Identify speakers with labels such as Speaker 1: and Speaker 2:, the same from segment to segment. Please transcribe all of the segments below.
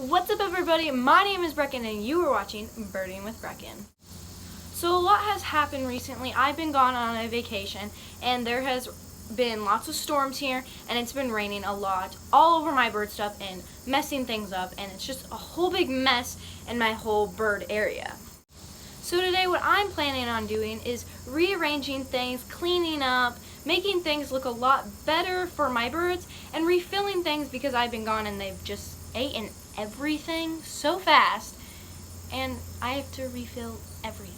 Speaker 1: What's up, everybody? My name is Brecken and you are watching Birding with Brecken. So a lot has happened recently. I've been gone on a vacation and there has been lots of storms here and it's been raining a lot all over my bird stuff and messing things up, and it's just a whole big mess in my whole bird area. So today what I'm planning on doing is rearranging things, cleaning up, making things look a lot better for my birds, and refilling things because I've been gone and they've just eaten everything so fast and I have to refill everything.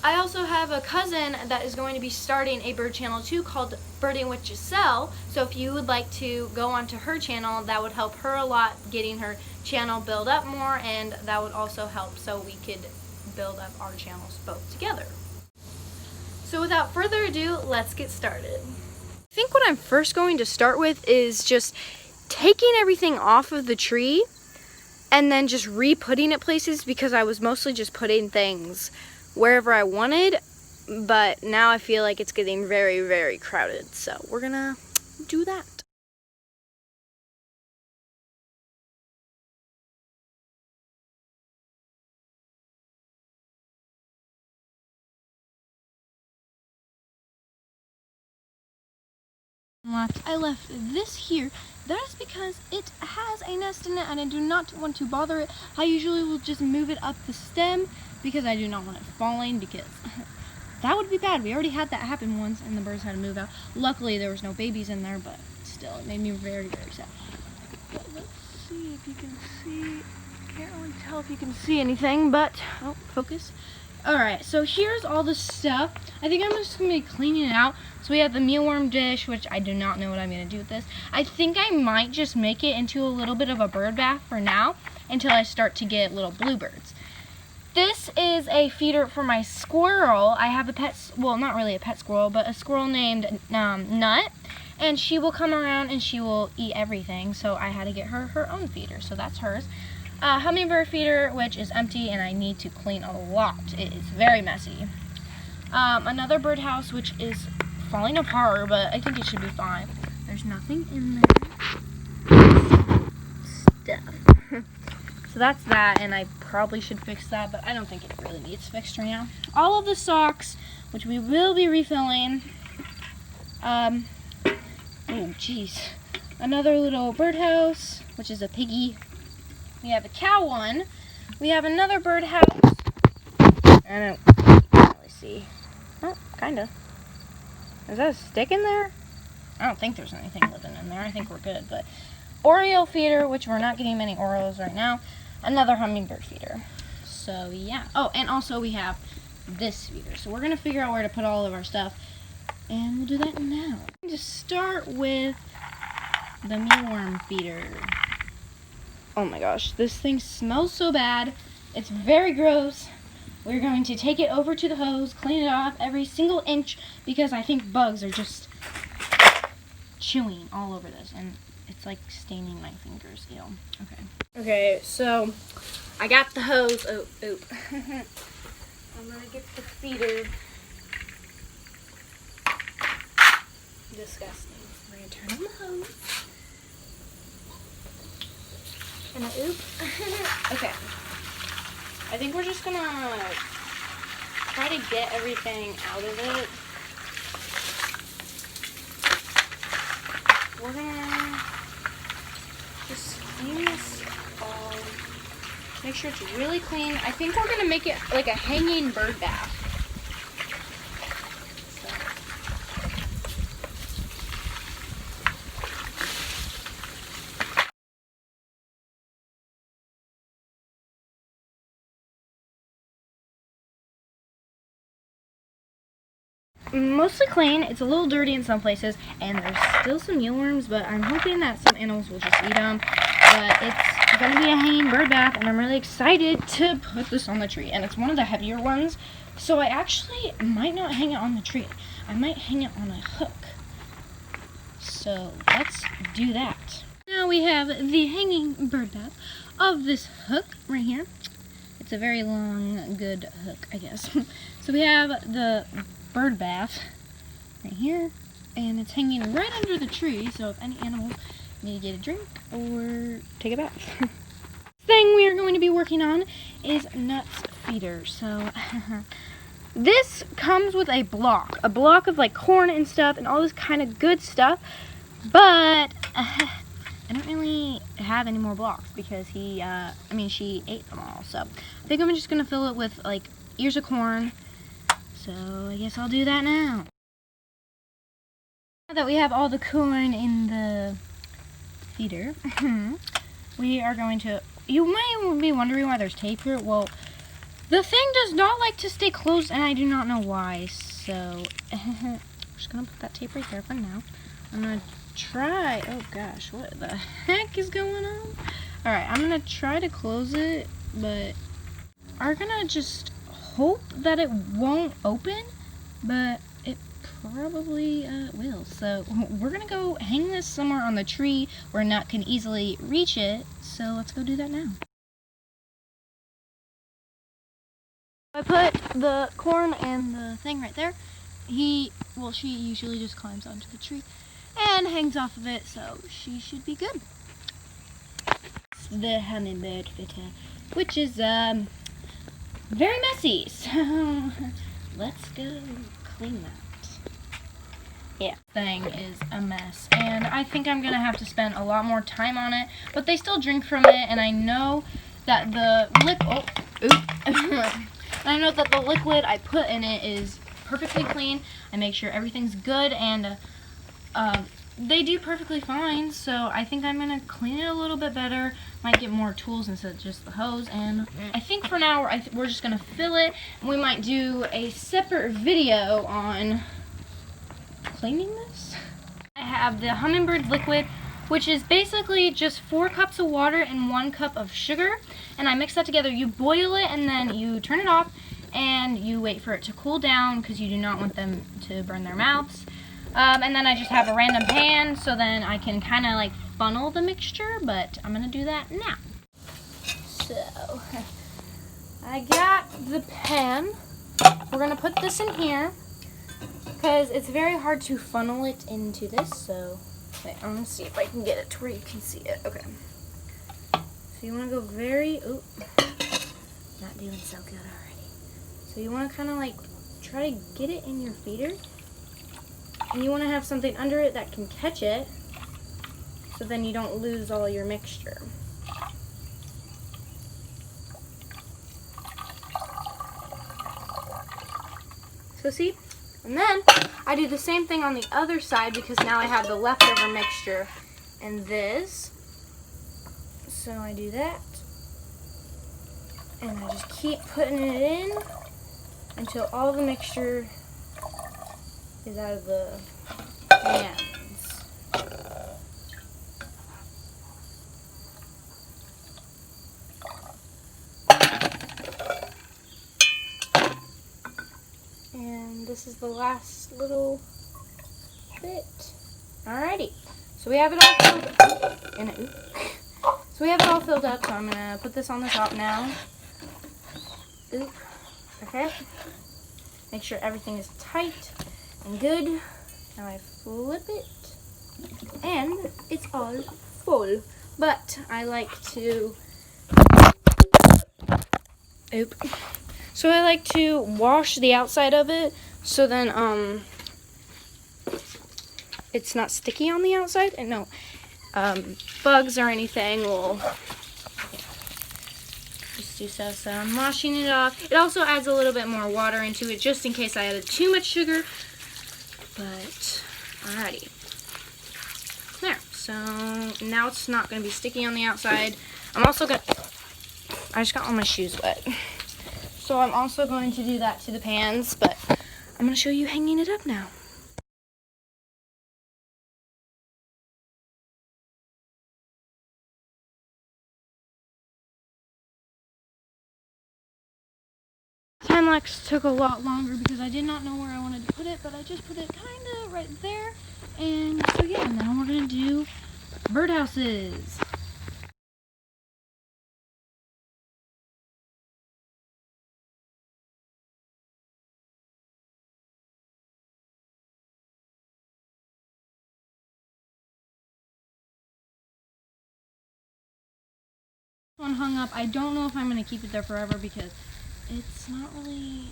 Speaker 1: I also have a cousin that is going to be starting a bird channel too called Birding with Giselle, so if you would like to go onto her channel, that would help her a lot getting her channel build up more, and that would also help so we could build up our channels both together. So without further ado, let's get started. I think what I'm first going to start with is just taking everything off of the tree and then just re-putting it places, because I was mostly just putting things wherever I wanted, but now I feel like it's getting very, very crowded, so we're gonna do that. I left this here. That is because it has a nest in it and I do not want to bother it. I usually will just move it up the stem because I do not want it falling, because that would be bad. We already had that happen once and the birds had to move out. Luckily there was no babies in there, but still it made me very, very sad. But let's see if you can see. Can't really tell if you can see anything, but oh, focus. Alright, so here's all the stuff. I think I'm just going to be cleaning it out. So we have the mealworm dish, which I do not know what I'm going to do with this. I think I might just make it into a little bit of a bird bath for now until I start to get little bluebirds. This is a feeder for my squirrel. I have a pet, well, not really a pet squirrel, but a squirrel named Nut. And she will come around and she will eat everything. So I had to get her her own feeder. So that's hers. Hummingbird feeder, which is empty and I need to clean a lot. It is very messy. Another birdhouse, which is falling apart, but I think it should be fine. There's nothing in there. Stuff. So that's that, and I probably should fix that, but I don't think it really needs fixed right now. All of the socks, which we will be refilling. Oh, jeez. Another little birdhouse, which is a piggy. We have a cow one. We have another birdhouse. I don't really see. Oh, kind of. Is that a stick in there? I don't think there's anything living in there. I think we're good. But Oriole feeder, which we're not getting many Orioles right now. Another hummingbird feeder. So, yeah. Oh, and also we have this feeder. So we're going to figure out where to put all of our stuff. And we'll do that now. Just start with the mealworm feeder. Oh my gosh, this thing smells so bad. It's very gross. We're going to take it over to the hose, clean it off every single inch, because I think bugs are just chewing all over this, and it's like staining my fingers. Ew. Okay, so I got the hose. I'm gonna get the feeder. Disgusting. We're gonna turn on the hose. And a oop. Okay. I think we're just gonna try to get everything out of it. We're gonna just clean this all. Make sure it's really clean. I think we're gonna make it like a hanging bird bath. Mostly clean. It's a little dirty in some places, and there's still some mealworms, but I'm hoping that some animals will just eat them. But it's going to be a hanging bird bath, and I'm really excited to put this on the tree. And it's one of the heavier ones, so I actually might not hang it on the tree. I might hang it on a hook. So let's do that. Now we have the hanging bird bath of this hook right here. It's a very long, good hook, I guess. So we have the bird bath right here, and it's hanging right under the tree, so if any animals need to get a drink or take a bath. thing we are going to be working on is Nut's feeder. So this comes with a block of like corn and stuff and all this kind of good stuff, but I don't really have any more blocks because she ate them all. So I think I'm just gonna fill it with like ears of corn. So I guess I'll do that now. Now that we have all the corn in the feeder, we are going to, you might be wondering why there's tape here. Well, the thing does not like to stay closed, and I do not know why. So I'm just gonna put that tape right there for now. I'm gonna try, oh gosh, what the heck is going on? Alright, I'm gonna try to close it, but I'm gonna just hope that it won't open, but it probably will. So we're gonna go hang this somewhere on the tree where Nut can easily reach it. So let's go do that now. I put the corn and the thing right there. She usually just climbs onto the tree and hangs off of it, so she should be good. The hummingbird feeder, which is very messy, so let's go clean that. Yeah, thing is a mess, and I think I'm gonna have to spend a lot more time on it, but they still drink from it, and I know that the liquid I put in it is perfectly clean. I make sure everything's good, and they do perfectly fine, so I think I'm gonna clean it a little bit better. Might get more tools instead of just the hose, and I think for now we're just gonna fill it, and we might do a separate video on cleaning this. I have the hummingbird liquid, which is basically just 4 cups of water and 1 cup of sugar, and I mix that together. You boil it and then you turn it off and you wait for it to cool down because you do not want them to burn their mouths. And then I just have a random pan, so then I can kind of like funnel the mixture, but I'm gonna do that now. So I got the pan. We're gonna put this in here because it's very hard to funnel it into this. So wait, I'm gonna see if I can get it to where you can see it. Okay. So you want to go not doing so good already. So you want to kind of like try to get it in your feeder. And you want to have something under it that can catch it, so then you don't lose all your mixture. So see? And then I do the same thing on the other side because now I have the leftover mixture in this. So I do that. And I just keep putting it in until all the mixture is out of the pans. And this is the last little bit. Alrighty. So we have it all filled up. So we have it all filled up, so I'm gonna put this on the top now. Oop. Okay. Make sure everything is tight and good. Now I flip it, and it's all full. But I like to, So I like to wash the outside of it, so then it's not sticky on the outside, and no bugs or anything will just do so. So I'm washing it off. It also adds a little bit more water into it, just in case I added too much sugar. But alrighty, there. So now it's not going to be sticky on the outside. I just got all my shoes wet. So I'm also going to do that to the pans, but I'm going to show you hanging it up now. Time-lapse took a lot longer because I did not know where I wanted to put it, but I just put it kind of right there. And so yeah, now we're going to do birdhouses. one hung up. I don't know if I'm going to keep it there forever because it's not really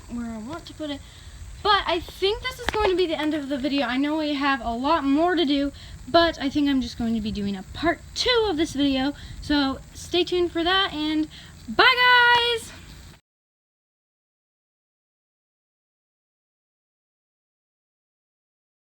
Speaker 1: where I want to put it. But I think this is going to be the end of the video. I know we have a lot more to do, but I think I'm just going to be doing a part 2 of this video. So stay tuned for that, and bye guys!